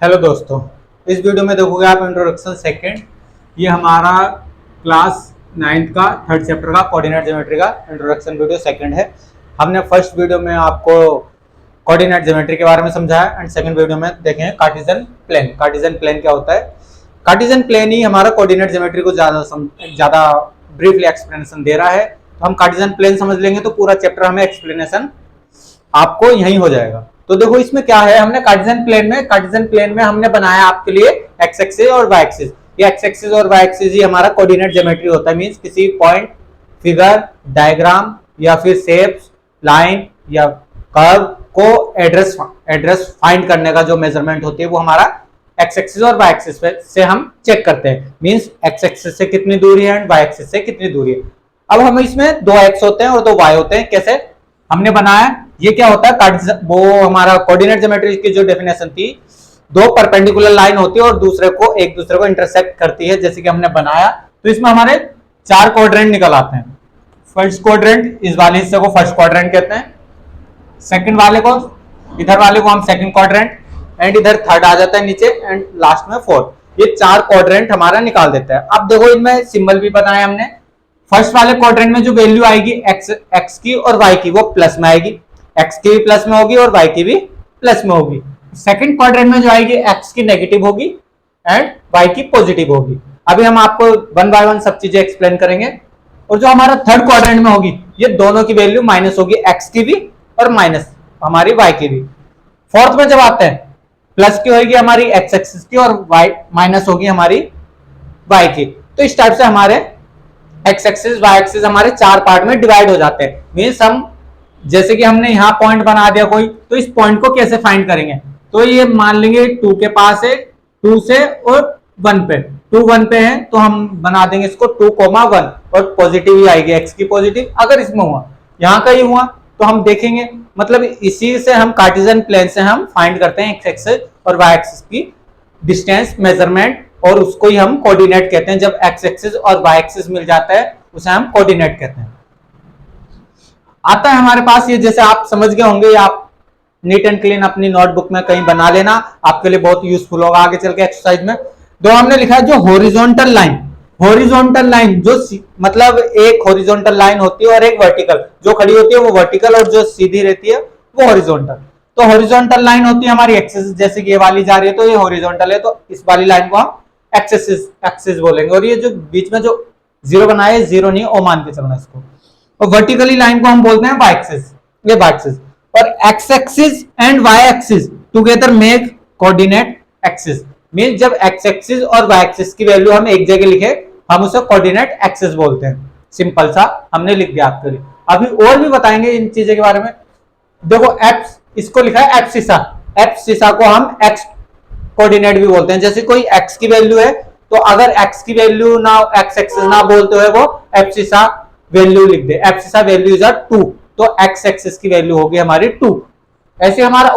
Hello दोस्तों, इस video में देखोगे आप इंट्रोडक्शन सेकंड। ये हमारा क्लास 9th का थर्ड चैप्टर का कोऑर्डिनेट ज्योमेट्री का इंट्रोडक्शन वीडियो सेकंड है। हमने फर्स्ट वीडियो में आपको कोऑर्डिनेट ज्योमेट्री के बारे में समझाया एंड सेकंड वीडियो में देखें कार्टेशियन प्लेन। कार्टेशियन प्लेन क्या होता है? कार्टेशियन प्लेन ही हमारा कोऑर्डिनेट ज्योमेट्री को ज़्यादा ब्रीफली एक्सप्लेनेशन दे रहा है। तो हम कार्टेशियन प्लेन समझ लेंगे तो पूरा चैप्टर हमें एक्सप्लेनेशन आपको यहीं हो जाएगा। तो देखो इसमें क्या है, हमने कार्टेशियन प्लेन में हमने बनाया आपके लिए एक्स एक्सिस और वाई एक्सिस। ये एक्स एक्सिस और वाई एक्सिस ही हमारा कोऑर्डिनेट ज्योमेट्री होता है। मींस किसी पॉइंट, फिगर, डायग्राम या फिर शेप्स, लाइन या कर्व को एड्रेस फाइंड करने का जो मेजरमेंट होती है वो हमारा एक्स एक्सिस और वाई एक्सिस से हम चेक करते हैं। मींस एक्स एक्सिस से कितनी दूरी है एंड वाई एक्सिस से कितनी दूरी है। अब हम इसमें दो एक्स होते हैं और दो वाई होते हैं। कैसे हमने बनाया, ये क्या होता है, वो हमारा कोऑर्डिनेट ज्योमेट्री की जो डेफिनेशन थी, दो परपेंडिकुलर लाइन होती है और एक दूसरे को इंटरसेक्ट करती है। जैसे कि हमने बनाया तो इसमें हमारे चार क्वाड्रेंट निकल आते हैं। फर्स्ट क्वाड्रेंट, इस वाले हिस्से को फर्स्ट क्वाड्रेंट कहते हैं। सेकंड वाले को, इधर वाले को हम सेकंड क्वाड्रेंट, एंड इधर थर्ड आ जाता है नीचे, एंड लास्ट में फोर्थ। ये चार क्वाड्रेंट हमारा निकाल देता है। अब देखो इनमें सिंबल भी बनाया हमने। फर्स्ट वाले क्वाड्रेंट में जो वैल्यू आएगी एक्स की और वाई की, वो प्लस में आएगी। एक्स की भी प्लस में होगी और वाई की भी प्लस में होगी। सेकंड क्वाड्रेंट में जो आएगी एक्स की नेगेटिव होगी एंड वाई की पॉजिटिव होगी। अभी हम आपको वन बाय वन सब चीजें एक्सप्लेन करेंगे। और जो हमारा थर्ड क्वाड्रेंट में होगी, ये दोनों की वैल्यू माइनस होगी, एक्स की भी और माइनस हमारी वाई की भी। फोर्थ में जब आते हैं, प्लस की होगी हमारी एक्स एक्सिस की और वाई माइनस होगी हमारी वाई की। तो इस टाइप से हमारे एक्स एक्सिस वाई एक्सिस हमारे चार पार्ट में डिवाइड हो जाते हैं। मींस हम, जैसे कि हमने यहां पॉइंट बना दिया कोई, तो इस पॉइंट को कैसे फाइंड करेंगे? तो ये मान लेंगे 2 के पास है, 2 से और 1 पे, 2 1 पे है तो हम बना देंगे इसको 2,1 और पॉजिटिव ही आएगी, एक्स की पॉजिटिव। अगर इसमें हुआ, यहां का ही हुआ तो हम देखेंगे। मतलब इसी से हम कार्टेशियन प्लेन से हम फाइंड करते हैं एक्स एक्सिस और वाई एक्सिस की डिस्टेंस मेजरमेंट, और उसको ही हम कोऑर्डिनेट कहते हैं। जब एक्स एक्सिस और वाई एक्सिस मिल जाता है उसे हम कोऑर्डिनेट कहते हैं। आता है हमारे पास ये, जैसे आप समझ गए होंगे, आप नीट एंड क्लीन अपनी नोटबुक में कहीं बना लेना, आपके लिए बहुत यूजफुल होगा आगे चल के एक्सरसाइज में। तो हमने लिखा है जो हॉरिजॉन्टल लाइन जो मतलब एक हॉरिजॉन्टल लाइन होती है और एक वर्टिकल, जो खड़ी होती है वो वर्टिकल और जो सीधी रहती है वो हॉरिजॉन्टल। तो हॉरिजॉन्टल लाइन होती है हमारी एक्सिस, जैसे कि ये वाली जा रही है तो ये हॉरिजॉन्टल है, तो इस वाली लाइन को हम एक्सिस बोलेंगे। और ये जो बीच में जो जीरो बनाया है, जीरो नहीं, ओ मान के चलना इसको। और वर्टिकली लाइन को हम बोलते हैं वाई एक्सिस, ये वाई एक्सिस। और X axis and Y axis together make coordinate axis. Mean जब एक्स एक्सिस और वाई एक्सिस की वैल्यू हम एक जगह लिखे, हम उसे कोऑर्डिनेट एक्सिस बोलते हैं। सिंपल सा हमने लिख दिया आपके लिए। अभी और भी बताएंगे इन चीजों के बारे में। देखो एफ, इसको लिखा है एफ सीसा को हम एक्स कोऑर्डिनेट भी बोलते हैं। जैसे कोई एक्स की वैल्यू है तो अगर एक्स की वैल्यू ना, एक्स एक्सिस ना बोलते हुए वो एफ सीसा वैल्यू लिख दे, एफ सीसा वैल्यू इज 2, तो एक्स एक्सिस की वैल्यू होगी हमारी 2। ऐसे हमारा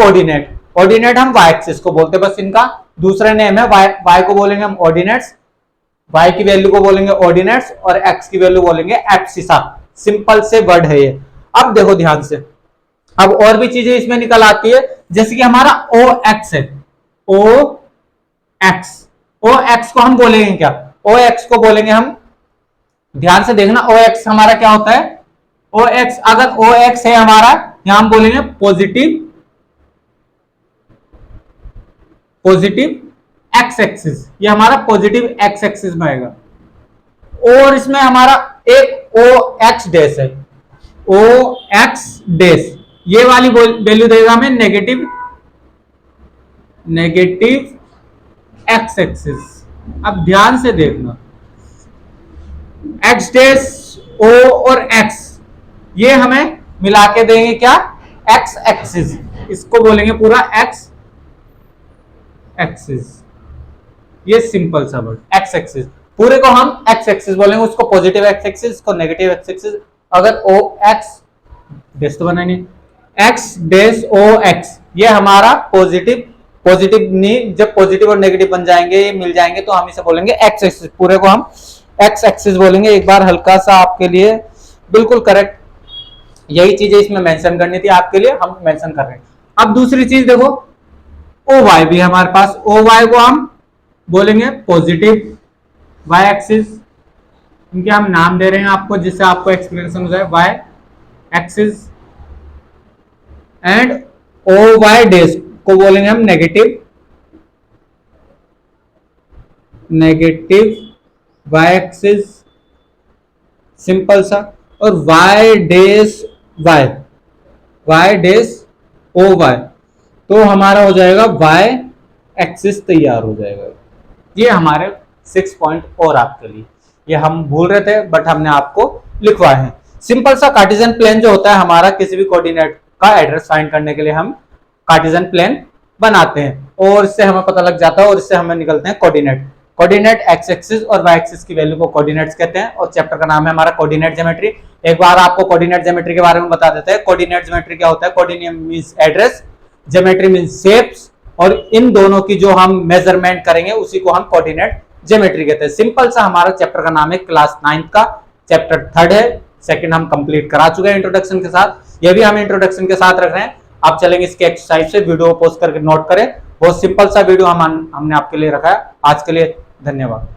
ऑर्डिनेट हम वाई एक्सिस को बोलते हैं, बस इनका दूसरा नेम है। वाई को बोलेंगे हम ऑर्डिनेट्स, वाई की वैल्यू को बोलेंगे ऑर्डिनेट्स, और एक्स की वैल्यू बोलेंगे एफ सीसा। सिंपल से वर्ड है ये। अब देखो ध्यान से, अब और भी चीजें इसमें निकल आती है। जैसे कि हमारा ओ एक्स है, ओ एक्स को हम बोलेंगे क्या? ओ एक्स को बोलेंगे हम, ध्यान से देखना, ओ एक्स हमारा क्या होता है? ओ एक्स, अगर ओ एक्स है हमारा, यहां हम बोलेंगे पॉजिटिव एक्स एक्सिस, ये हमारा पॉजिटिव एक्स एक्सिस में आएगा। और इसमें हमारा एक ओ एक्स डैश है, ओ एक्स डैश, ये वाली वैल्यू देगा हमें नेगेटिव एक्स एक्सिस। अब ध्यान से देखना, एक्स डैश, ओ और एक्स, ये हमें मिला के देंगे क्या? X axis. इसको बोलेंगे पूरा एक्स एक्सिस। ये सिंपल सा वर्ड एक्स एक्सिस, पूरे को हम एक्स एक्सिस बोलेंगे, उसको पॉजिटिव एक्स एक्सिस, इसको नेगेटिव एक्स एक्सिस। अगर ओ एक्स डैश तो बनाएंगे, एक्स डैश ओ एक्स, ये हमारा पॉजिटिव नहीं, जब पॉजिटिव और नेगेटिव बन जाएंगे, ये मिल जाएंगे, तो हम इसे बोलेंगे एक्स एक्सिस। पूरे को हम एक्स एक्सिस बोलेंगे। एक बार हल्का सा आपके लिए बिल्कुल करेक्ट यही चीजें इसमें मेंशन करनी थी आपके लिए, हम मेंशन कर रहे हैं। अब दूसरी चीज देखो, ओ वाई भी हमारे पास, ओ वाई को हम बोलेंगे पॉजिटिव वाई एक्सिस, इनके हम नाम दे रहे हैं आपको जिससे आपको एक्सप्लेनेशन हो जाए, Y axis. And O Y days को बोलेंगे हम नेगेटिव वाई एक्सिस, सिंपल सा। और वाई डेज ओ वाई, तो हमारा हो जाएगा वाई एक्सिस तैयार हो जाएगा। ये हमारे 6 पॉइंट और आपके लिए, ये हम भूल रहे थे बट हमने आपको लिखवाए हैं। सिंपल सा कार्टेशियन प्लेन जो होता है हमारा, किसी भी कोऑर्डिनेट का एड्रेस फाइंड करने के लिए हम कार्टेशियन प्लेन बनाते हैं और इससे हमें पता लग जाता है और इससे हमें निकलते हैं कोऑर्डिनेट एक्स एक्सिस और वाई एक्सिस की वैल्यू को कोऑर्डिनेट्स कहते हैं। और चैप्टर का नाम है हमारा कोऑर्डिनेट ज्योमेट्री। एक बार आपको कोऑर्डिनेट ज्योमेट्री के बारे में बता देते हैं। कोऑर्डिनेट ज्योमेट्री क्या होता है? Coordinate means address, geometry means shapes, और इन दोनों की जो हम मेजरमेंट करेंगे उसी को हम कोऑर्डिनेट ज्योमेट्री कहते हैं। सिंपल सा हमारा चैप्टर का नाम है क्लास 9 का, चैप्टर 3 है, सेकंड हम कंप्लीट करा चुके हैं इंट्रोडक्शन के साथ। ये भी हम इंट्रोडक्शन के साथ रख रहे हैं। आप चलेंगे इसके एक्सरसाइज से, वीडियो पोस्ट करके नोट करें। बहुत सिंपल सा वीडियो हमने आपके लिए रखा है। आज के लिए धन्यवाद।